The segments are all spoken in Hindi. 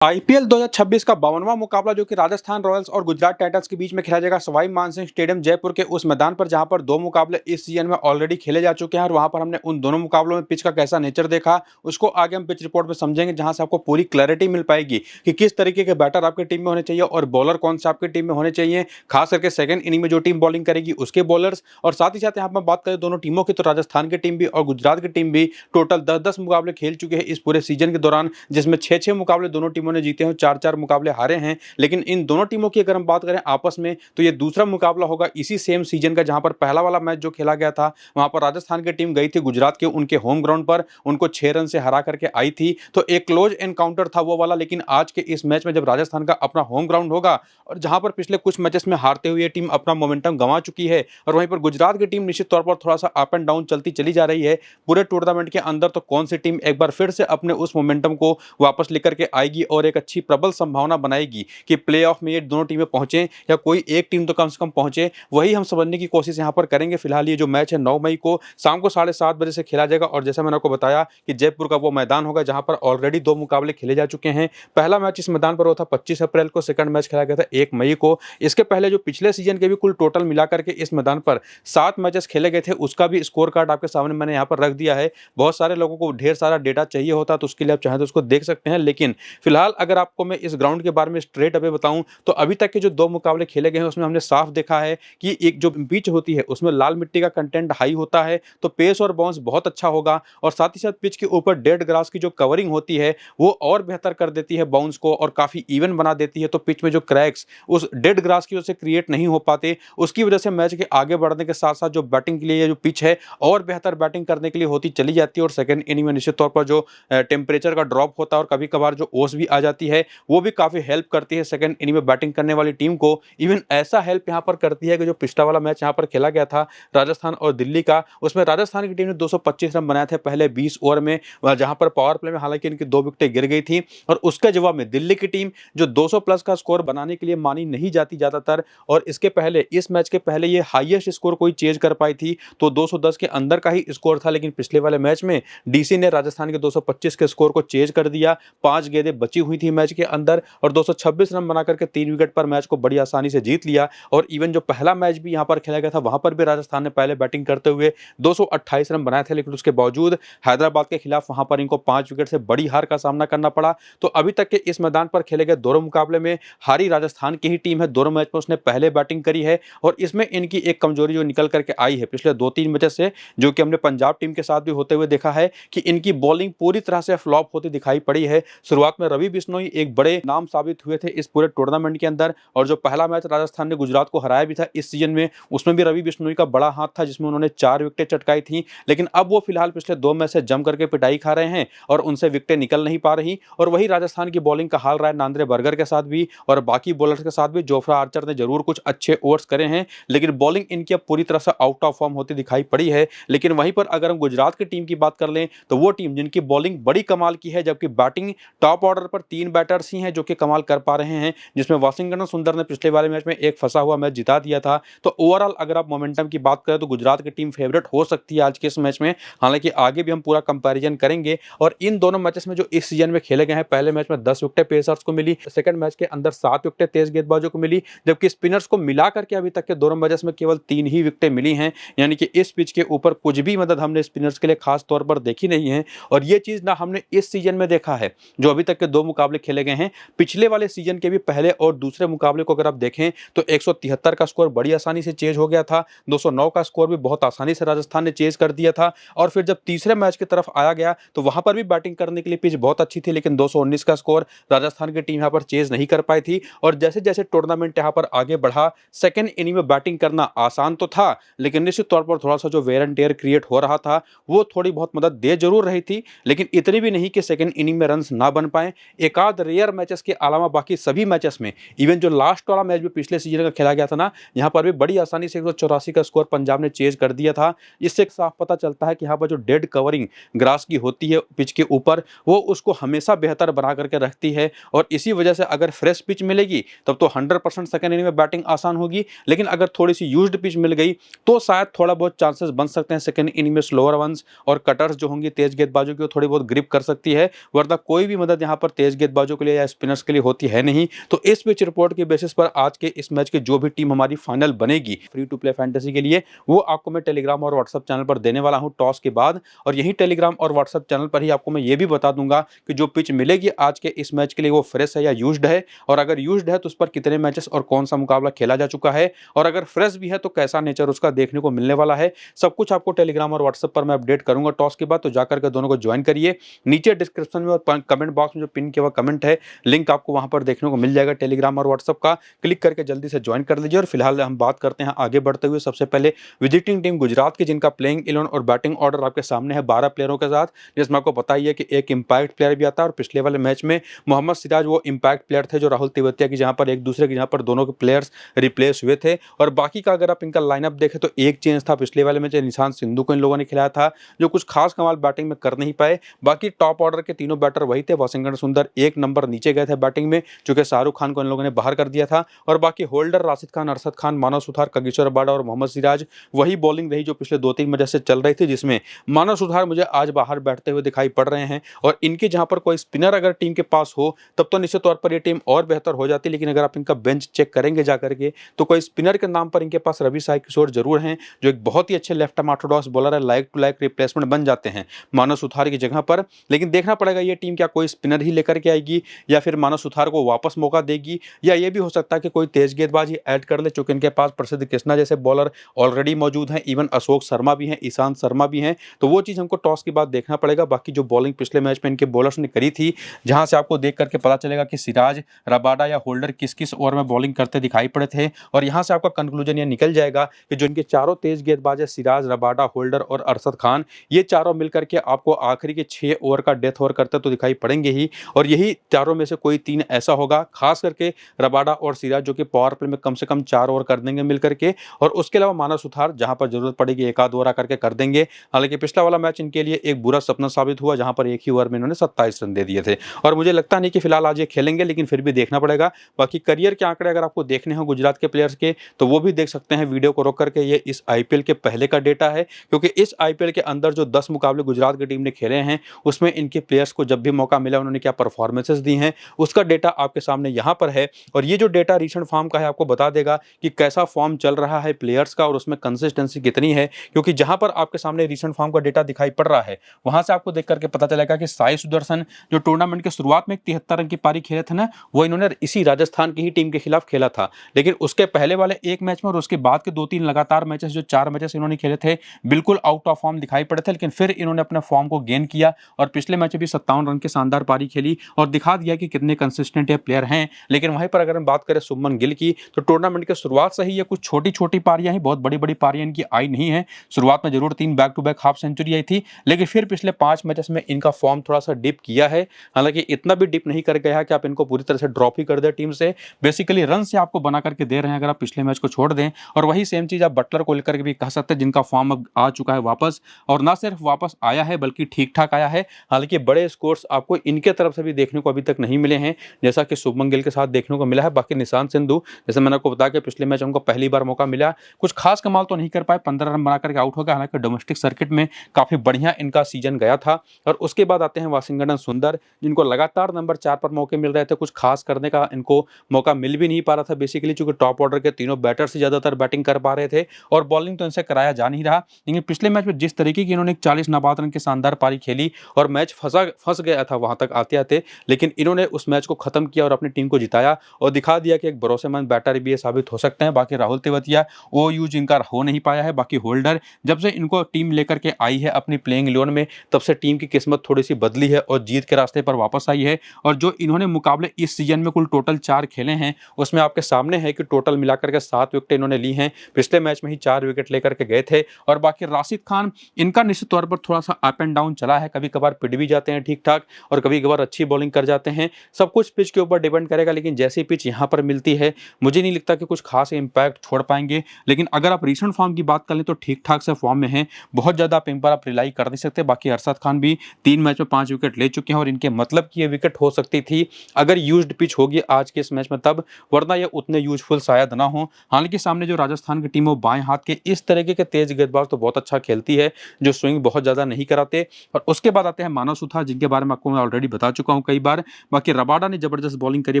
आईपीएल 2026 का 52वां मुकाबला जो कि राजस्थान रॉयल्स और गुजरात टाइटंस के बीच में खेला जाएगा सवाई मानसिंह स्टेडियम जयपुर के उस मैदान पर, जहां पर दो मुकाबले इस सीजन में ऑलरेडी खेले जा चुके हैं। और वहां पर हमने उन दोनों मुकाबलों में पिच का कैसा नेचर देखा, उसको आगे हम पिच रिपोर्ट में समझेंगे, जहां से आपको पूरी क्लैरिटी मिल पाएगी कि किस तरीके के बैटर आपकी टीम में होने चाहिए और बॉलर कौन सा आपकी टीम में होने चाहिए, खास करके सेकंड इनिंग में जो टीम बॉलिंग करेगी उसके बॉलर्स। और साथ ही साथ यहाँ पर बात करें दोनों टीमों की, तो राजस्थान की टीम भी और गुजरात की टीम भी टोटल 10-10 मुकाबले खेल चुके हैं इस पूरे सीजन के दौरान, जिसमें 6-6 मुकाबले दोनों टीमों ने जीते हैं, 4-4 मुकाबले हारे हैं। लेकिन इन दोनों टीमों की अगर हम बात करें आपस में, तो ये दूसरा मुकाबला होगा इसी सेम सीजन का, जहां पर पहला वाला मैच जो खेला गया था वहां पर राजस्थान की टीम गई थी गुजरात के उनके होम ग्राउंड पर, उनको 6 रन से हरा करके आई थी। तो एक क्लोज एनकाउंटर था वो वाला। लेकिन आज के इस मैच में जब राजस्थान का अपना होम ग्राउंड होगा और जहां पर पिछले कुछ मैचेस में हारते हुए टीम अपना मोमेंटम गंवा चुकी है, और वहीं पर गुजरात की टीम निश्चित तौर पर थोड़ा सा अप एंड डाउन चलती चली जा रही है पूरे टूर्नामेंट के अंदर, तो कौन सी टीम एक बार फिर से अपने उस मोमेंटम को वापस लेकर के आएगी और एक अच्छी प्रबल संभावना बनाएगी कि प्लेऑफ में ये दोनों टीमें पहुंचे या कोई एक टीम तो कम से कम पहुंचे, वही हम समझने की कोशिश यहां पर करेंगे। फिलहाल ये जो मैच है 9 मई को शाम को 7:30 बजे से खेला जाएगा, और जैसा मैंने आपको बताया कि जयपुर का वो मैदान होगा जहां पर ऑलरेडी 2 मुकाबले खेले जा चुके हैं। पहला मैच इस मैदान पर हुआ था 25 अप्रैल को, सेकंड मैच खेला गया था 1 मई को। इसके पहले जो पिछले सीजन के भी कुल टोटल मिलाकर के इस मैदान पर 7 मैचेस खेले गए थे, उसका भी स्कोर कार्ड आपके सामने मैंने यहाँ पर रख दिया है। बहुत सारे लोगों को ढेर सारा डेटा चाहिए होता, तो उसके लिए आप चाहें तो उसको देख सकते हैं। लेकिन फिलहाल अगर आपको मैं इस ग्राउंड के बारे में स्ट्रेट अवे बताऊं, तो अभी तक के जो 2 मुकाबले खेले गए हैं उसमें हमने साफ देखा है कि एक जो पिच होती है उसमें लाल मिट्टी का कंटेंट हाई होता है, तो पेस और बाउंस बहुत अच्छा होगा। और साथ ही साथ पिच के ऊपर डेड ग्रास की जो कवरिंग होती है वो और बेहतर कर देती है बाउंस को और काफी इवन बना देती है। तो पिच में जो क्रैक्स उस डेड ग्रास की वजह से क्रिएट नहीं हो पाते, उसकी वजह से मैच के आगे बढ़ने के साथ साथ जो बैटिंग के लिए जो पिच है और बेहतर बैटिंग करने के लिए होती चली जाती है। और सेकंड इनिंग में निश्चित तौर पर जो टेम्परेचर का ड्रॉप होता है और कभी कभार जो ओस भी आ जाती है, वो भी काफी हेल्प करती है सेकंड इनिंग में बैटिंग करने वाली टीम को। इवन ऐसा हेल्प यहां पर करती है कि जो पिछला वाला मैच यहां पर खेला गया था राजस्थान और दिल्ली का, उसमें राजस्थान की टीम ने 225 रन बनाए थे पहले 20 ओवर में, जहां पर पावर प्ले में हालांकि इनकी 2 विकेटें गिर गई थी। और उसके जवाब में दिल्ली की टीम जो 200 प्लस का स्कोर बनाने के लिए मानी नहीं जाती ज्यादातर, और इसके पहले इस मैच के पहले ये हाईएस्ट स्कोर कोई चेज कर पाई थी तो 210 के अंदर का ही स्कोर था। लेकिन पिछले वाले मैच में डीसी ने राजस्थान के 225 के स्कोर को चेज कर दिया। 5 गेंदें बची हुई थी मैच के अंदर और 226 रन बनाकर के 3 विकेट पर मैच को बड़ी आसानी से जीत लिया। और इवन जो पहला मैच भी यहां पर खेला गया था वहां पर भी राजस्थान ने पहले बैटिंग करते हुए 228 रन बनाए थे, लेकिन उसके बावजूद हैदराबाद के खिलाफ वहां पर इनको 5 विकेट से बड़ी हार का सामना करना पड़ा। तो अभी तक के इस मैदान पर खेले गए दोनों मुकाबले में हारी राजस्थान की ही टीम है। दोनों मैच में उसने पहले बैटिंग करी है और इसमें इनकी एक कमजोरी जो निकल करके आई है पिछले 2-3 मैचेस से, जो कि हमने पंजाब टीम के साथ भी होते हुए देखा है कि इनकी बॉलिंग पूरी तरह से फ्लॉप होती दिखाई पड़ी है। शुरुआत में रवि बिश्नोई एक बड़े नाम साबित हुए थे इस पूरे टूर्नामेंट के अंदर, और जो पहला मैच राजस्थान ने गुजरात को हराया भी था इस सीजन में, उसमें भी रवि बिश्नोई का बड़ा हाथ था जिसमें उन्होंने 4 विकेटें चटकाई थी। लेकिन अब वो फिलहाल पिछले 2 मैच से जम करके पिटाई खा रहे हैं और उनसे विकेटें निकल नहीं पा रही। और वही राजस्थान की बॉलिंग का हाल रहा है नांद्रे बर्गर के साथ भी और बाकी बॉलर्स के साथ भी। जोफ्रा आर्चर ने जरूर कुछ अच्छे ओवर्स करे हैं, लेकिन बॉलिंग इनकी अब पूरी तरह से आउट ऑफ फॉर्म होती दिखाई पड़ी है। लेकिन वहीं पर अगर हम गुजरात की टीम की बात कर लें, तो वो टीम जिनकी बॉलिंग बड़ी कमाल की है, जबकि बैटिंग टॉप ऑर्डर पर 3 बैटर्स ही हैं जो कि कमाल कर पा रहे हैं, जिसमें वाशिंगटन सुंदर ने पिछले वाले मैच में एक फंसा हुआ मैच जिता दिया था। तो ओवरऑल अगर आप मोमेंटम की बात करें तो गुजरात की टीम फेवरेट हो सकती है आज के इस मैच में। हालांकि आगे भी हम पूरा कंपैरिजन करेंगे। और इन दोनों मैचेस में जो इस सीजन में खेले गए हैं, पहले मैच में 10 विकेटें पेसर्स को मिली, सेकंड मैच के अंदर 7 विकेटें तेज गेंदबाजों को मिली, जबकि स्पिनर्स को मिला करके अभी तक के दोनों मैचेस में केवल 3 ही विकेटें मिली हैं। यानी कि इस पिच के ऊपर कुछ भी मदद हमने स्पिनर्स के लिए खास तौर पर देखी नहीं है। और ये चीज ना हमने इस सीजन में देखा है जो अभी तक के 2 मुकाबले खेले गए हैं। पिछले वाले सीजन के भी पहले और दूसरे मुकाबले को अगर आप देखें तो 173 का स्कोर बड़ी आसानी से चेज हो गया था, 209 का स्कोर भी बहुत आसानी से राजस्थान ने चेज कर दिया था। और फिर जब तीसरे मैच की तरफ आया गया तो वहां पर भी बैटिंग करने के लिए पिच बहुत अच्छी थी, लेकिन 219 का स्कोर राजस्थान की टीम यहां पर चेज नहीं कर पाई थी। और जैसे जैसे टूर्नामेंट यहां पर आगे बढ़ा, सेकंड इनिंग में बैटिंग करना आसान तो था, लेकिन निश्चित तौर पर थोड़ा सा जो वेयर एंड टेयर क्रिएट हो रहा था वो थोड़ी बहुत मदद दे जरूर रही थी, लेकिन इतनी भी नहीं कि सेकंड इनिंग में रन्स ना बन पाए। एक आध रेयर मैचेस के अलावा बाकी सभी मैचेस में, इवन जो लास्ट वाला मैच भी पिछले सीजन का खेला गया था ना, यहां पर भी बड़ी आसानी से 184 का स्कोर पंजाब ने चेज कर दिया था। इससे साफ पता चलता है कि यहां पर जो डेड कवरिंग ग्रास की होती है पिच के ऊपर, वो उसको हमेशा बेहतर बना करके रखती है। और इसी वजह से अगर फ्रेश पिच मिलेगी तब तो 100% सेकंड इनिंग में बैटिंग आसान होगी, लेकिन अगर थोड़ी सी यूज्ड पिच मिल गई तो शायद थोड़ा बहुत चांसेस बन सकते हैं सेकंड इनिंग में स्लोअर वंस और कटर्स जो होंगी तेज गेंदबाजों की, थोड़ी बहुत ग्रिप कर सकती है। वरना कोई भी मदद यहां पर तेज तेज गेंदबाजों के लिए या स्पिनर्स के लिए होती है नहीं। तो इस पिच रिपोर्ट के बेसिस पर आज के इस मैच की जो भी टीम हमारी फाइनल बनेगी फ्री टू प्ले फैंटेसी के लिए, वो आपको मैं टेलीग्राम और व्हाट्सएप चैनल पर देने वाला हूं टॉस के बाद। और यही टेलीग्राम और व्हाट्सएप चैनल पर ही आपको मैं ये भी बता दूंगा कि जो पिच मिलेगी आज के इस मैच के लिए वो फ्रेश है या यूज्ड है, और अगर यूज्ड है तो उस पर कितने मैचेस और कौन सा मुकाबला खेला जा चुका है, और अगर फ्रेश भी है तो कैसा नेचर उसका देखने को मिलने वाला है। सब कुछ आपको टेलीग्राम और व्हाट्सएप पर मैं अपडेट करूंगा टॉस के बाद, तो जाकर के दोनों को ज्वाइन करिए। नीचे डिस्क्रिप्शन में और कमेंट बॉक्स में जो पिन किया हुआ कमेंट है, लिंक आपको वहां पर देखने को मिल जाएगा टेलीग्राम और व्हाट्सएप का। क्लिक करके जल्दी से ज्वाइन कर लीजिए। और फिलहाल हम बात करते हैं आगे बढ़ते हुए। सबसे पहले विजिटिंग टीम गुजरात की, जिनका प्लेइंग 11 और बैटिंग ऑर्डर आपके सामने है 12 प्लेयरों के साथ, जिसमें आपको पता ही है कि एक इंपैक्ट प्लेयर भी आता है। और पिछले वाले मैच में मोहम्मद सिराज वो इंपैक्ट प्लेयर थे जो राहुल तेवतिया की जहां पर एक दूसरे की जहां पर दोनों के प्लेयर्स रिप्लेस हुए थे। और बाकी का अगर आप इनका लाइनअप देखें तो एक चेंज था पिछले वाले में, निशांत सिंधु को इन लोगों ने खिलाया था जो कुछ खास कमाल बैटिंग में कर नहीं पाए। बाकी टॉप ऑर्डर के तीनों बैटर वही थे। वाशिंगटन सुंदर एक नंबर नीचे गए थे बैटिंग में, चूंकि शाहरुख खान को इन लोगों ने बाहर कर दिया था। और बाकी होल्डर राशिद खान, अरशद खान, मानव सुथार, कागिसो रबाडा और मोहम्मद सिराज वही बॉलिंग रही जो पिछले 2-3 मैच से चल रही थी, जिसमें मानव सुथार मुझे आज बाहर बैठते हुए दिखाई पड़ रहे हैं। और इनके जहां पर कोई स्पिनर अगर टीम के पास हो तब तो निश्चित तौर पर यह टीम और बेहतर हो जाती, लेकिन अगर आप इनका बेंच चेक करेंगे जाकर के तो कोई स्पिनर के नाम पर इनके पास रवि साई किशोर जरूर हैं, जो एक बहुत ही अच्छे लेफ्ट आर्म ऑर्थोडॉक्स बॉलर है, लाइक टू लाइक रिप्लेसमेंट बन जाते हैं मानव सुथार की जगह पर। लेकिन देखना पड़ेगा ये टीम क्या कोई स्पिनर ही लेकर के आएगी या फिर मानव सुथार को वापस मौका देगी, या ये भी हो सकता है कि कोई तेज गेंदबाज ही ऐड कर ले, चूंकि इनके पास प्रसिद्ध कृष्णा जैसे बॉलर ऑलरेडी मौजूद हैं, इवन अशोक शर्मा भी हैं, ईशांत शर्मा भी हैं। तो वो चीज़ हमको टॉस के बाद देखना पड़ेगा। बाकी जो बॉलिंग पिछले मैच में इनके बॉलर्स ने करी थी, जहां से आपको देख करके पता चलेगा कि सिराज, रबाडा या होल्डर किस किस ओवर में बॉलिंग करते दिखाई पड़े थे। और यहां से आपका कंक्लूजन ये निकल जाएगा कि जो इनके चारों तेज गेंदबाज है, सिराज, रबाडा, होल्डर और अरशद खान, ये चारों मिलकर के आपको आखिरी के 6 ओवर का डेथ ओवर करते तो दिखाई पड़ेंगे ही। और यही चारों में से कोई 3 ऐसा होगा, खास करके रबाडा और सिराज, जो कि पावर प्ले में कम से कम 4 ओवर कर देंगे मिलकर के। और उसके अलावा मानव सुथार जहां पर जरूरत पड़ेगी एक आध ओवर करके कर देंगे। हालांकि पिछला वाला मैच इनके लिए एक बुरा सपना साबित हुआ, जहां पर एक ही ओवर में इन्होंने 27 रन दे दिए थे। और मुझे लगता नहीं कि फिलहाल आज ये खेलेंगे, लेकिन फिर भी देखना पड़ेगा। बाकी करियर के आंकड़े अगर आपको देखने हो गुजरात के प्लेयर्स के, तो वो भी देख सकते हैं वीडियो को रोक करके। ये इस आईपीएल के पहले का डेटा है, क्योंकि इस आईपीएल के अंदर जो 10 मुकाबले गुजरात की टीम ने खेले हैं, उसमें इनके प्लेयर्स को जब भी मौका मिला उन्होंने क्या परफॉर्मेंसेस दी हैं, उसका डेटा आपके सामने यहाँ पर है। और ये जो डेटा रीसेंट फॉर्म का है आपको बता देगा कि कैसा फॉर्म चल रहा है प्लेयर्स का और उसमें कंसिस्टेंसी कितनी है। क्योंकि जहां पर आपके सामने रीसेंट फॉर्म का डेटा दिखाई पड़ रहा है, वहां से आपको देख करके पता चलेगा कि साई सुदर्शन जो टूर्नामेंट के शुरुआत में 73 रन की पारी खेले थे ना, वो इन्होंने इसी राजस्थान की ही टीम के खिलाफ खेला था। लेकिन उसके पहले वाले एक मैच में और उसके बाद के 2-3 लगातार मैचेस, जो 4 मैचेस इन्होंने खेले थे, बिल्कुल आउट ऑफ फॉर्म दिखाई पड़े थे। लेकिन फिर इन्होंने अपने फॉर्म को गेन किया और पिछले मैच में भी 57 रन की शानदार पारी खेली और दिखा दिया कि कितने कंसिस्टेंट ये प्लेयर हैं। लेकिन वहीं पर अगर हम बात करें शुभमन गिल की, तो टूर्नामेंट के शुरुआत से ही ये कुछ छोटी छोटी पारियां ही, बहुत बड़ी बड़ी पारियां इनकी आई नहीं है। शुरुआत में जरूर 3 back to back half century आई थी, लेकिन फिर पिछले 5 मैचेस में इनका फॉर्म थोड़ा सा डिप किया है। हालांकि इतना भी डिप नहीं कर गया है कि आप इनको पूरी तरह से ड्रॉप ही कर दे टीम से। बेसिकली रन से आपको बना करके दे रहे हैं अगर आप पिछले मैच को छोड़ दें। और वही सेम चीज आप बटलर को लेकर भी कह सकते हैं, जिनका फॉर्म अब आ चुका है वापस, और ना सिर्फ वापस आया है बल्कि ठीक ठाक आया है। हालांकि बड़े स्कोर्स आपको इनके तरफ से भी देखने को अभी तक नहीं मिले हैं, जैसा कि शुभमन गिल के साथ देखने को मिला है। बाकी निशांत सिंधु, जैसे मैंने आपको बताया कि पिछले मैच उनको पहली बार मौका मिला, कुछ खास कमाल तो नहीं कर पाए, 15 रन बना करके आउट हो गया। हालांकि डोमेस्टिक सर्किट में काफी बढ़िया इनका सीजन गया था। और उसके बाद आते हैं वाशिंगटन सुंदर, जिनको लगातार नंबर 4 पर मौके मिल रहे थे, कुछ खास करने का इनको मौका मिल भी नहीं पा रहा था बेसिकली, चूंकि टॉप ऑर्डर के तीनों बैटर्स ही ज्यादातर बैटिंग कर पा रहे थे और बॉलिंग तो इनसे कराया जा नहीं रहा। लेकिन पिछले मैच में जिस तरीके की इन्होंने 40 नाबाद रन की शानदार पारी खेली और मैच फंस गया था वहां तक आते आते, लेकिन इन्होंने उस मैच को खत्म किया और अपनी टीम को जिताया और दिखा दिया कि एक भरोसेमंद बैटर भी ये साबित हो सकते हैं। बाकी राहुल तेवतिया वो यूज इनका हो नहीं पाया है। बाकी होल्डर, जब से इनको टीम लेकर के आई है अपनी प्लेइंग 11 में, तब से टीम की किस्मत थोड़ी सी बदली है और जीत के रास्ते पर वापस आई है। और जो इन्होंने मुकाबले इस सीजन में कुल टोटल 4 खेले हैं, उसमें आपके सामने है कि टोटल मिलाकर के 7 विकेट इन्होंने ली हैं। पिछले मैच में ही 4 विकेट लेकर के गए थे। और बाकी राशिद खान, इनका निश्चित तौर पर थोड़ा सा अप एंड डाउन चला है, कभी कभार पिट भी जाते हैं ठीक ठाक और कभी कभार अच्छी बॉलिंग कर जाते हैं। सब कुछ पिच के ऊपर डिपेंड करेगा, लेकिन जैसी पिच यहाँ पर मिलती है, मुझे नहीं लगता कि कुछ खास इंपैक्ट छोड़ पाएंगे। लेकिन अगर आप रीसेंट फॉर्म की बात कर लें तो ठीक ठाक से फॉर्म में है, बहुत ज्यादा इन पर आप रिलाई कर नहीं सकते। बाकी अरशद खान भी 3 मैच में 5 विकेट ले चुके हैं और इनके मतलब की ये विकेट हो सकती थी अगर यूज्ड पिच होगी आज के इस मैच में तब, वरना ये उतने यूजफुल शायद ना हो। हालांकि सामने जो राजस्थान की टीम है वो बाएं हाथ के इस तरीके के तेज गेंदबाज तो बहुत अच्छा खेलती है, जो स्विंग बहुत ज्यादा नहीं कराते। और उसके बाद आते हैं मानव सुथार, जिनके बारे में आपको मैं ऑलरेडी बता चुका हूँ कई बार। बाकी रबाडा ने जबरदस्त बॉलिंग करी है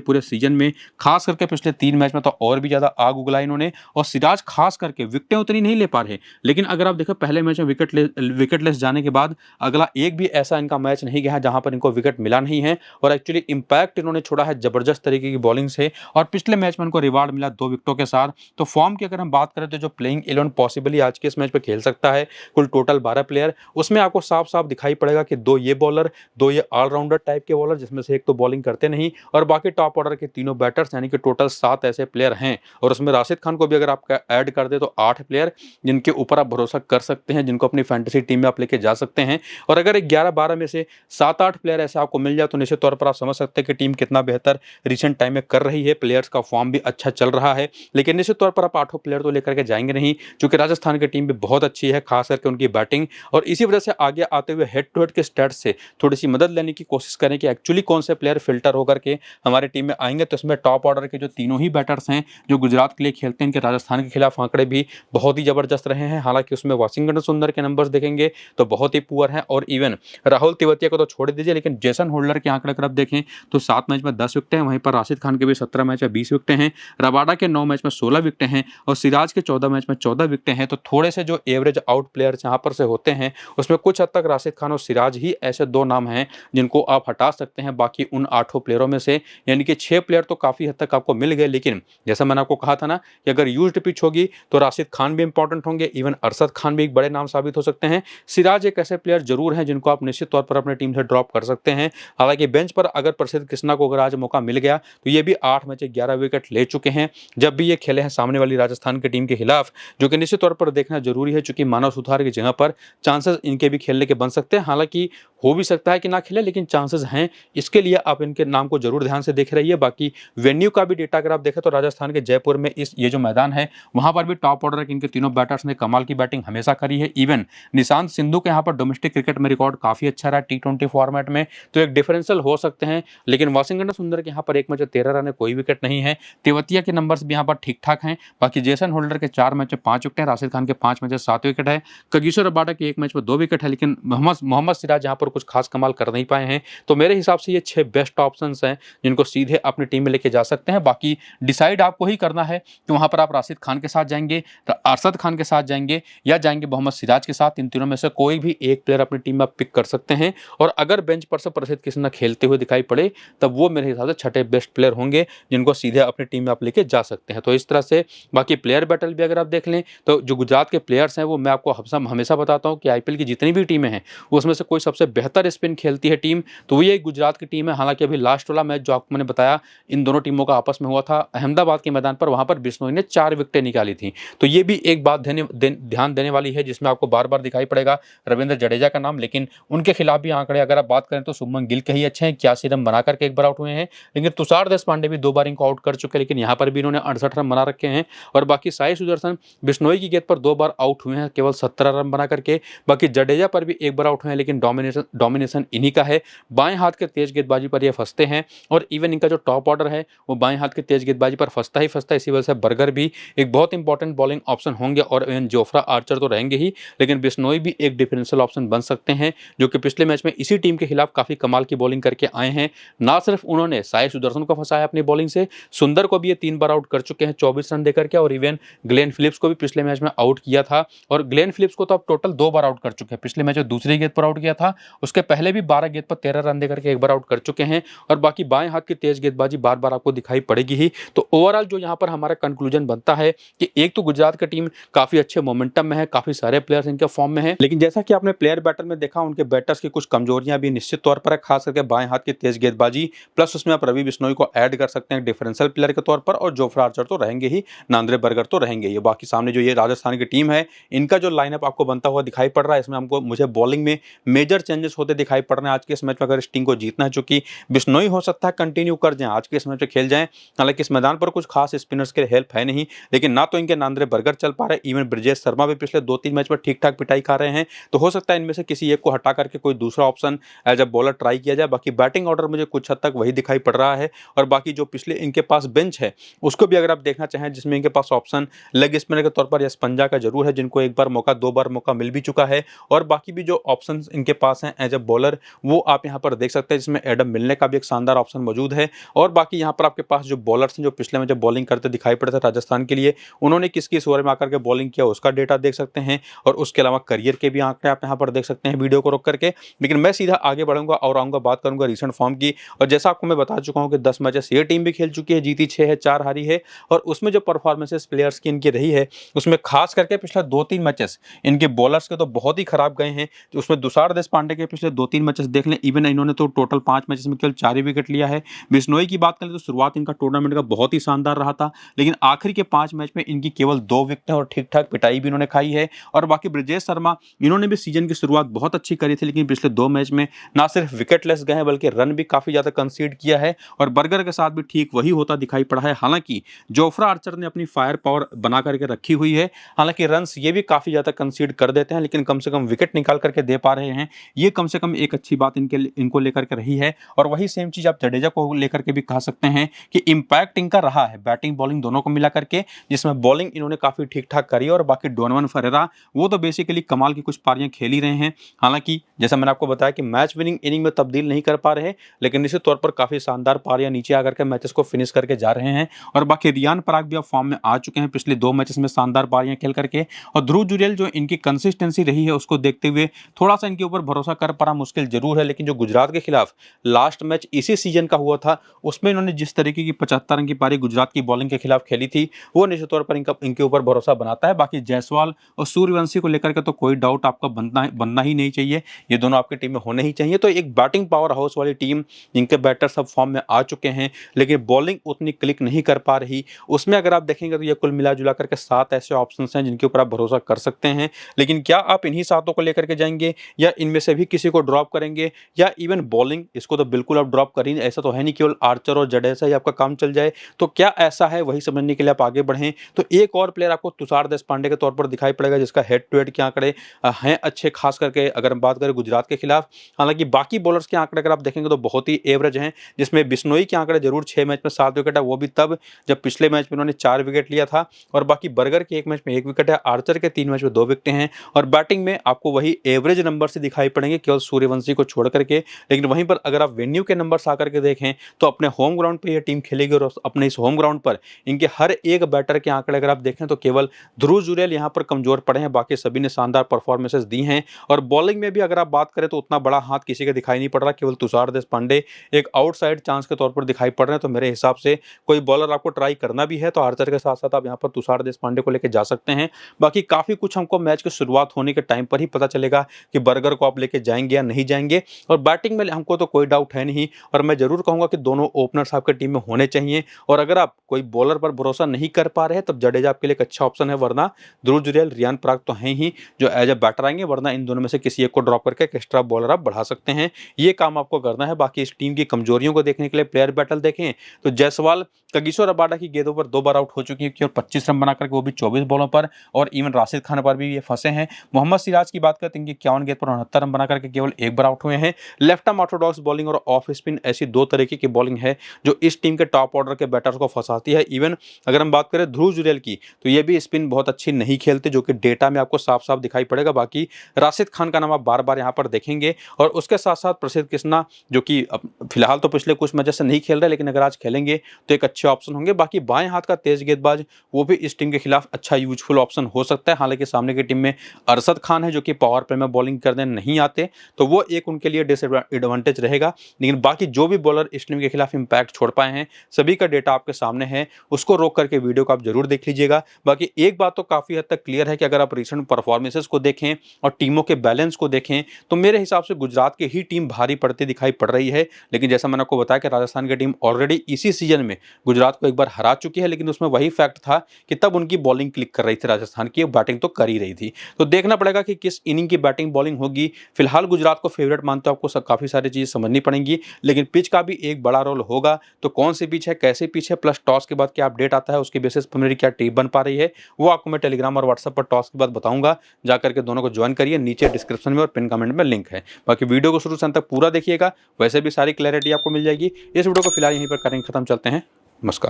पूरे सीजन में, खास करके पिछले 3 मैच में तो और भी ज़्यादा आग उगला इन्होंने। और सिराज खास करके विकेटें उतनी नहीं ले पा रहे, लेकिन अगर आप देखो पहले मैच में विकेटलेस जाने के बाद अगला एक भी ऐसा इनका मैच नहीं गया जहां पर इनको विकेट मिला नहीं है, और एक्चुअली इंपैक्ट इन्होंने छोड़ा है जबरदस्त तरीके की बॉलिंग से। और पिछले मैच में इनको रिवार्ड मिला 2 विकेटों के साथ। तो फॉर्म की अगर हम बात करें तो जो प्लेइंग 11 पॉसिबली आज के इस मैच पे खेल सकता है, कुल टोटल 12 प्लेयर, उसमें आपको साफ साफ दिखाई पड़ेगा कि 2 ये बॉलर, 2 ये ऑलराउंडर टाइप के बॉलर, जिसमें से एक तो बॉलिंग करते नहीं, और बाकी टॉप ऑर्डर के तीनों बैटर्स, यानी कि टोटल 7 ऐसे प्लेयर हैं। और उसमें राशिद खान को भी अगर आप ऐड कर दे तो 8 प्लेयर जिनके ऊपर आप भरोसा कर सकते हैं, जिनको अपनी फैंटेसी टीम में आप लेके जा सकते हैं। और अगर 11-12 में से 7-8 प्लेयर ऐसे आपको मिल जाए तो निश्चित तौर पर आप समझ सकते हैं कि टीम कितना बेहतर रिसेंट टाइम में कर रही है, प्लेयर्स का फॉर्म भी अच्छा चल रहा है। लेकिन निश्चित तौर पर आप 8 प्लेयर तो लेकर के जाएंगे नहीं, क्योंकि राजस्थान की टीम भी बहुत अच्छी है, खास करके उनकी बैटिंग। और इसी वजह से आगे आते हुए हेड टू हेड के स्टैट्स से थोड़ी सी मदद लेने की कोशिश करें कि एक्चुअली कौन से प्लेयर फिल्टर होकर के हमारी टीम में आएंगे। तो इसमें टॉप ऑर्डर के जो तीनों ही बैटर्स हैं जो गुजरात के लिए खेलते हैं, इनके राजस्थान के खिलाफ आंकड़े भी बहुत ही जबरदस्त रहे हैं। हालांकि उसमें वाशिंगटन सुंदर के नंबर्स देखेंगे तो बहुत ही पुअर हैं, और इवन राहुल तिवतिया को तो छोड़ दीजिए, लेकिन जेसन होल्डर के आंकड़े अगर आप देखें तो 7 मैच में 10 विकेटें हैं। वहीं पर राशिद खान के भी 17 मैच में 20 विकेटें हैं, रबाडा के 9 मैच में 16 विकेटें हैं, और सिराज के 14 मैच में 14 विकेटें हैं। तो थोड़े से जो एवरेज आउट प्लेयर्स यहाँ पर से होते हैं, उसमें कुछ हद तक राशिद खान और सिराज ही ऐसे 2 नाम हैं जिनको आप हटा सकते हैं बाकी उन 8 प्लेयरों में से। यानी कि 6 प्लेयर तो काफी हद तक आपको मिल गए, लेकिन जैसा मैंने आपको कहा था ना कि अगर यूज्ड पिच होगी तो राशिद खान भी इंपॉर्टेंट होंगे, इवन अरशद खान भी एक बड़े नाम साबित हो सकते हैं। सिराज एक ऐसे प्लेयर जरूर हैं जिनको आप निश्चित तौर पर अपने टीम से ड्रॉप कर सकते हैं। हालांकि बेंच पर अगर प्रसिद्ध कृष्णा को अगर आज मौका मिल गया तो ये भी 8 मैच 11 विकेट ले चुके हैं जब भी ये खेले हैं सामने वाली राजस्थान की टीम के खिलाफ, जो कि निश्चित तौर पर देखना जरूरी है, चूंकि मानव सुधार की जगह पर चांसेस इनके भी खेलने के बन सकते हैं। हालांकि हो भी सकता है कि ना खेले, लेकिन चांसेस हैं, इसके लिए आप इनके नाम को जरूर ध्यान से देख रहिए। बाकी वेन्यू का भी डेटा अगर आप देखें तो राजस्थान के जयपुर में ये जो मैदान है वहां पर भी टॉप ऑर्डर के इनके तीनों बैटर्स ने कमाल की बैटिंग हमेशा करी है। इवन निशांत सिंधु के यहाँ पर डोमेस्टिक क्रिकेट में रिकॉर्ड काफी अच्छा रहा T20 फॉर्मेट में, तो एक डिफरेंशियल हो सकते हैं। लेकिन वाशिंगटन सुंदर के यहाँ पर एक मैच 13 रन है, कोई विकेट नहीं है। तिवतिया के नंबर्स भी यहाँ पर ठीक ठाक हैं। बाकी जेसन होल्डर के 4 मैच में 5 विकेट है, राशिद खान के 5 मैच में 7 विकेट है, कगिसो रबाडा के 1 मैच में 2 विकेट है, लेकिन मोहम्मद सिराज यहाँ पर कुछ खास कमाल कर नहीं पाए हैं। तो मेरे हिसाब से ये 6 बेस्ट ऑप्शन हैं जिनको सीधे अपनी टीम में लेके जा सकते हैं। बाकी डिसाइड आपको ही करना है कि वहां पर आप राशिद खान के साथ जाएंगे, अरशद खान के साथ जाएंगे, या जाएंगे मोहम्मद सिराज के साथ। इन तीनों में से कोई भी एक प्लेयर अपनी टीम में आप पिक कर सकते हैं। और अगर बेंच पर से प्रसिद्ध कृष्णा खेलते हुए दिखाई पड़े तब वो मेरे हिसाब से 6ठे बेस्ट प्लेयर होंगे जिनको सीधे अपनी टीम में आप लेके जा सकते हैं। तो इस तरह से बाकी प्लेयर बैटल भी अगर आप देख लें तो जो गुजरात के प्लेयर्स हैं वो मैं आपको हमेशा बताता हूं कि आईपीएल की जितनी भी टीमें हैं उसमें से कोई सबसे बेहतर स्पिन खेलती है टीम तो ये गुजरात की टीम है। हालांकि अभी लास्ट वाला मैच जो आपको मैंने बताया इन दोनों टीमों का आपस में हुआ था अहमदाबाद के मैदान पर, वहां पर बिश्नोई ने 4 विकेटें निकाली थी। तो ये भी एक बात ध्यान देने वाली है जिसमें आपको बार बार दिखाई पड़ेगा रविंद्र जडेजा का नाम। लेकिन उनके खिलाफ भी आंकड़े अगर आप बात करें तो शुभमन गिल के ही अच्छे हैं, 81 रन बना करके एक बार आउट हुए हैं। लेकिन तुषार देशपांडे भी 2 बार इनको आउट कर चुके हैं, लेकिन यहाँ पर भी इन्होंने 68 रन बना रखे हैं। और बाकी साई सुदर्शन बिश्नोई की गेंद पर 2 बार आउट हुए हैं, केवल 17 रन बना करके। बाकी जडेजा पर भी 1 बार आउट हुए हैं, लेकिन डोमिनेशन इन्हीं का है। बाएं हाथ के तेज गेंदबाजी पर ये फंसते हैं, और इवन इनका जो टॉप ऑर्डर है वो बाएं हाथ के तेज गेंदबाजी पर फंसता ही फंसता है। इसी वजह से बर्गर भी एक बहुत इंपॉर्टेंट बॉलिंग ऑप्शन होंगे, और इवन जोफ्रा आर्चर तो रहेंगे ही, लेकिन बिश्नोई भी एक डिफरेंशियल ऑप्शन बन सकते हैं, जो कि पिछले मैच में इसी टीम के खिलाफ काफी कमाल की बॉलिंग करके आए हैं। ना सिर्फ उन्होंने साई सुदर्शन को फंसाया अपनी बॉलिंग से, सुंदर को भी ये 3 बार आउट कर चुके हैं 24 रन देकर के, और इवन ग्लेन फिलिप्स को भी पिछले मैच में आउट किया था। और ग्लेन फिलिप्स को तो अब टोटल 2 बार आउट कर चुके हैं। पिछले मैच में दूसरी गेंद पर आउट किया था, उसके पहले भी 12 गेंद पर 13 रन देकर के 1 बार आउट कर चुके हैं। और बाकी बाएं हाथ की तेज गेंदबाजी बार बार आपको दिखाई पड़ेगी ही। तो ओवरऑल जो यहाँ पर हमारा कंक्लूजन बनता है कि एक तो गुजरात की टीम काफी अच्छे मोमेंटम में है, काफी सारे प्लेयर्स इनके फॉर्म में है, लेकिन जैसा कि आपने प्लेयर बैटल में देखा उनके बैटर्स की कुछ कमजोरियां भी निश्चित तौर पर है, खास करके बाएं हाथ की तेज गेंदबाजी, प्लस उसमें आप रवि बिश्नोई को ऐड कर सकते हैं डिफरेंशियल प्लेयर के तौर पर, और जोफ्रा आर्चर तो रहेंगे ही, नांद्रे बर्गर तो रहेंगे ही। बाकी सामने जो ये राजस्थान की टीम है इनका जो लाइनअप आपको बनता हुआ दिखाई पड़ रहा है, इसमें हमको मुझे बॉलिंग में मेजर चेंजेस होते दिखाई पड़ रहे हैं आज के इस मैच में। अगर इस टीम को जीतना है, चूंकि बिश्नोई हो सकता है कंटिन्यू कर जाए आज के इस मैच में खेल जाएं, हालांकि इस मैदान पर कुछ खास स्पिनर्स के हेल्प है नहीं, लेकिन ना तो इनके नांद्रे बर्गर चल पा रहे, इवन ब्रिजेश शर्मा भी पिछले 2-3 मैच में ठीक ठाक पिटाई खा रहे हैं। तो हो सकता है इनमें से किसी एक को हटा करके कोई दूसरा option as a bowler try किया जाए। बाकी बैटिंग ऑर्डर मुझे कुछ हद तक वही दिखाई पड़ रहा है, और बाकी जो पिछले इनके पास बेंच है उसको भी अगर आप देखना चाहें, जिसमें इनके पास ऑप्शन लेग स्पिनर के तौर पर यश पंजा का जरूर है, जिनको 1 बार मौका 2 बार मौका मिल भी चुका है, और बाकी भी जो ऑप्शन इनके पास हैं एज अ बॉलर वो आप यहाँ पर देख सकते सकता है, जिसमें एडम मिलने का भी एक शानदार ऑप्शन मौजूद है। और बाकी यहाँ पर आपके पास जो बॉलर्स हैं जो पिछले में जब बॉलिंग करते दिखाई पड़े थे राजस्थान के लिए, उन्होंने किस किस ओवर में आकर के बॉलिंग किया उसका डेटा देख सकते हैं। और उसके अलावा करियर के भी आंकड़े आप यहाँ पर देख सकते हैं वीडियो को रोक करके। लेकिन मैं सीधा आगे बढ़ूंगा और आऊँगा बात करूंगा रिसेंट फॉर्म की। और जैसा आपको मैं बता चुका हूँ कि 10 मैचेस ये टीम भी खेल चुकी है, जीती 6 है, 4 हारी है। और उसमें जो परफॉर्मेंसेस प्लेयर्स की इनकी रही है, उसमें खास करके पिछले 2-3 मैचेस इनके बॉलर्स के तो बहुत ही खराब गए हैं। तो उसमें तुषार देशपांडे के पिछले 2-3 मैचेस देख लें, इवन इन्होंने तो टोटल 5 मैचेस में केवल 4 ही विकेट लिया है। बिश्नोई की बात करें तो शुरुआत इनका टूर्नामेंट का बहुत ही शानदार रहा था, लेकिन आखिरी के 5 मैच में इनकी केवल 2 विकेट और ठीक ठाक पिटाई भी इन्होंने खाई है। और बाकी ब्रिजेश शर्मा, इन्होंने भी सीजन की शुरुआत बहुत अच्छी करी थी, लेकिन पिछले 2 मैच में ना सिर्फ विकेटलेस गए हैं बल्कि रन भी काफी ज्यादा कंसीड किया है। और बर्गर के साथ भी ठीक वही होता दिखाई पड़ा है। हालांकि जोफ्रा आर्चर ने अपनी फायर पावर बना करके रखी हुई है, हालांकि रन्स ये भी काफी ज्यादा कंसीड कर देते हैं, लेकिन कम से कम विकेट निकाल करके दे पा रहे हैं। ये कम से कम एक अच्छी बात इनको लेकर के रही है। और वही सेम चीज आप जडेजा को लेकर के भी कह सकते हैं कि इंपैक्ट इनका रहा है बैटिंग बॉलिंग दोनों को मिला करके, जिसमें बॉलिंग इन्होंने काफी ठीक ठाक करी। और बाकी डोनोवन फरेरा, वो तो बेसिकली कमाल की कुछ पारियां खेल ही रहे हैं। हालांकि जैसा मैंने आपको बताया कि मैच विनिंग इनिंग में तब्दील नहीं कर पा रहे, लेकिन निश्चित तौर पर काफी शानदार पारियां नीचे आकर के मैचेस को फिनिश करके जा रहे हैं। और बाकी रियान पराग भी अब फॉर्म में आ चुके हैं पिछले 2 मैचेस में शानदार पारियां खेल करके। और ध्रुव जुरेल जो इनकी कंसिस्टेंसी रही है उसको देखते हुए थोड़ा सा इनके ऊपर भरोसा कर पाना मुश्किल जरूर है। लेकिन जो गुजरात के खिलाफ लास्ट मैच इसी सीजन का हुआ था, उसमें इन्होंने जिस तरीके की 75 रन की पारी गुजरात की बॉलिंग के खिलाफ खेली थी, वो निश्चित तौर पर इनके ऊपर भरोसा बनाता है। बाकी जायसवाल और सूर्यवंशी को लेकर के तो कोई डाउट आपका बनना ही नहीं चाहिए, ये दोनों आपकी टीम में होने ही चाहिए। तो एक बैटिंग पावर हाउस वाली टीम, जिनके बैटर सब फॉर्म में आ चुके हैं, लेकिन बॉलिंग उतनी क्लिक नहीं कर पा रही, उसमें अगर आप देखेंगे तो ये कुल मिला जुला करके 7 ऐसे ऑप्शन हैं जिनके ऊपर आप भरोसा कर सकते हैं। लेकिन क्या आप इन्हीं 7 को लेकर के जाएंगे या इनमें से भी किसी को ड्रॉप करेंगे, या इवन बॉलिंग इसको तो बिल्कुल आप ड्रॉप करेंगे, ऐसा तो है नहीं केवल आर्चर और जडेजा ही आपका काम चल जाए। तो क्या ऐसा है, वही समझने के लिए आप आगे बढ़ें। तो एक और प्लेयर आपको तुषार देशपांडे के तौर पर दिखाई पड़ेगा, जिसका हेड टू हेड के आंकड़े हैं अच्छे, खास करके अगर हम बात करें गुजरात के खिलाफ। हालांकि बाकी बॉलर्स के आंकड़े अगर आप देखेंगे तो बहुत ही एवरेज हैं, जिसमें बिश्नोई के आंकड़े जरूर 6 मैच में 7 विकेट है, वो भी तब जब पिछले मैच में उन्होंने 4 विकेट लिया था। और बाकी बर्गर के 1 मैच में 1 विकेट है, आर्चर के 3 मैच में 2 विकेट हैं। और बैटिंग में आपको वही एवरेज नंबर से दिखाई पड़ेंगे केवल सूर्यवंशी को छोड़ करके। लेकिन वहीं पर अगर आप वेन्यू के नंबर्स आकर के देखें तो अपने होम ग्राउंड पर यह टीम खेलेगी, और अपने इस होम ग्राउंड पर इनके हर एक बैटर के आंकड़े अगर आप देखें तो केवल ध्रुव जुरेल यहाँ पर कमजोर पड़े हैं, बाकी सभी ने शानदार परफॉर्मेंसेस दी हैं। और बॉलिंग में भी अगर आप बात करें तो उतना बड़ा हाथ किसी का दिखाई नहीं पड़ रहा, केवल तुषार देशपांडे एक आउटसाइड चांस के तौर पर दिखाई पड़ रहे हैं। तो मेरे हिसाब से कोई बॉलर आपको ट्राई करना भी है तो आर्चर के साथ साथ आप यहाँ पर तुषार देशपांडे को लेकर जा सकते हैं। बाकी काफी कुछ हमको मैच की शुरुआत होने के टाइम पर ही पता चलेगा कि बर्गर को आप लेके जाएंगे या नहीं जाएंगे। और बैटिंग में हमको तो कोई डाउट है नहीं, और मैं जरूर कहूंगा कि दोनों ओपनर्स आपके टीम में होने चाहिए। और अगर आप कोई बॉलर पर भरोसा नहीं कर पा रहे हैं तब जडेजा आपके लिए एक अच्छा ऑप्शन है, वरना ध्रुव जुरेल रियान पराग तो हैं ही जो एज ए बैटर आएंगे, वरना इन दोनों में से किसी एक को ड्रॉप करके एक एक्स्ट्रा बॉलर आप बढ़ा सकते हैं। ये काम आपको करना है। बाकी इस टीम की कमजोरियों को देखने के लिए प्लेयर बैटल देखें तो जायसवाल कगिसो रबाडा की गेंदों पर 2 बार आउट हो चुकी है, केवल 25 रन बनाकर वो भी 24 बॉलों पर। और इवन राशिद खान पर भी ये फंसे हैं। मोहम्मद सिराज की बात करते हैं, 51 गेंद पर 69 रन बनाकर के केवल 1 बार आउट हुए हैं। लेफ्ट आर्म ऑर्थोडॉक्स बॉलिंग और ऑफ स्पिन, ऐसी 2 तरीके की बॉलिंग है जो इस टीम के टॉप ऑर्डर के बैटर्स को फंसाती है। इवन अगर हम बात करें ध्रुव जुरेल की तो ये भी स्पिन बहुत अच्छी नहीं खेलते, जो कि डेटा में आपको साफ साफ दिखाई पड़ेगा। बाकी राशिद खान का नाम आप बार बार यहाँ पर देखेंगे। और उसके साथ साथ प्रसिद्ध कृष्णा, जो कि फिलहाल तो पिछले कुछ मैचेस से नहीं खेल रहे, लेकिन अगर आज खेलेंगे तो एक अच्छे ऑप्शन होंगे। बाकी बाएं हाथ का तेज गेंदबाज, वो भी इस टीम के खिलाफ अच्छा यूजफुल ऑप्शन हो सकता है। हालांकि सामने की टीम में अरशद खान है जो कि पावर प्ले में बॉलिंग करने नहीं आते, तो वो एक उनके लिए डिसएडवांटेज रहेगा। लेकिन बाकी जो भी बॉलर इस टीम के खिलाफ इंपैक्ट छोड़ पाए हैं, सभी का डेटा आपके सामने है, उसको रोक करके वीडियो को आप जरूर देख लीजिएगा। बाकी एक बात तो काफी हद तक क्लियर है कि अगर आप रिसेंट परफॉर्मेंसेस को देखें और टीमों के बैलेंस को देखें तो मेरे हिसाब से गुजरात की ही टीम भारी पड़ती दिखाई पड़ रही है। लेकिन जैसा मैंने आपको बताया कि राजस्थान की टीम ऑलरेडी इसी सीजन में गुजरात को एक बार हरा चुकी है, लेकिन उसमें वही फैक्ट था कि तब उनकी बॉलिंग क्लिक कर रही थी राजस्थान की, बैटिंग तो कर ही रही थी। तो देखना पड़ेगा कि किस इनिंग की बैटिंग बॉलिंग होगी। फिलहाल गुजरात को फेवरेट मानते हो, आपको काफी सारी चीजें समझनी पड़ेंगी, लेकिन पिच का भी एक बड़ा रोल होगा। तो कौन सी पिच है, कैसी पिच है, प्लस टॉस के बाद क्या अपडेट आता है, उसके बेसिस पर मेरी क्या टीम बन पा रही है, वो आपको मैं टेलीग्राम और व्हाट्सएप पर टॉस के बाद बताऊंगा। जाकर के दोनों को ज्वाइन करिए, नीचे डिस्क्रिप्शन में और पिन कमेंट में लिंक है। बाकी वीडियो को शुरू से अंत तक पूरा देखिएगा, वैसे भी सारी क्लैरिटी आपको मिल जाएगी। इस वीडियो को फिलहाल यहीं पर करेंगे खत्म, चलते हैं, नमस्कार।